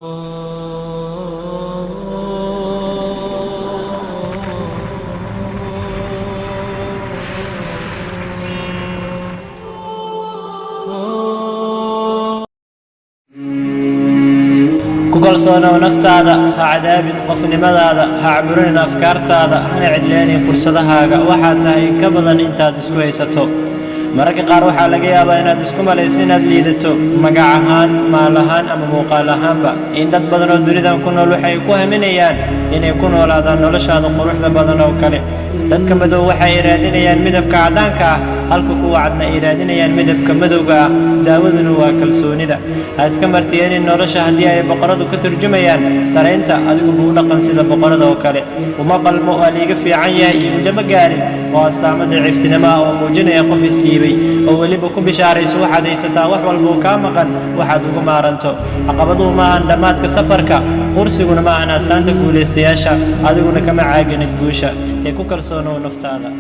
ku kalsoonow naftaada, ha cadaabin qofnimadaada, ha caburin afkaartaada, hana cidleenin fursadahaaga. Waxaad tahay in ka badan intaad isku haysato. mararka qaar waxaa laga yaabaa inaad isku malayso inaad liidato magac ahaan, maal ahaan ama muuqaal ahaanba. in dad badan oo dunidan ku nool waxay ku haminayaan inay ku noolaadaan noloshaada quruxda badan oo kale. dadka madow waxay raadinayaan midabka caddaanka ah, halka kuwa cadna ay raadinayaan midabka madowga ah. daawaduna waa kalsoonida. ha iska martiyeenin nolosha haddii ay boqoradu ka turjumayaan saraynta, adigu buu dhaqan sida boqorada oo kale. uma qalmo, waa liiga fiican yahay iyo lama gaarin. waa astaamo daciiftinimo ah oo muujinaya qof isdhiibay oo weliba ku bishaarayso waxaad haysataa wax walboo kaa maqan waxaad uga maaranto. caqabaduhu ma ahan dhammaadka safarka, qursiguna ma ahan astaanta guulaystayaasha. adiguna kama caaganid guusha ee ku kalsoonow naftaada.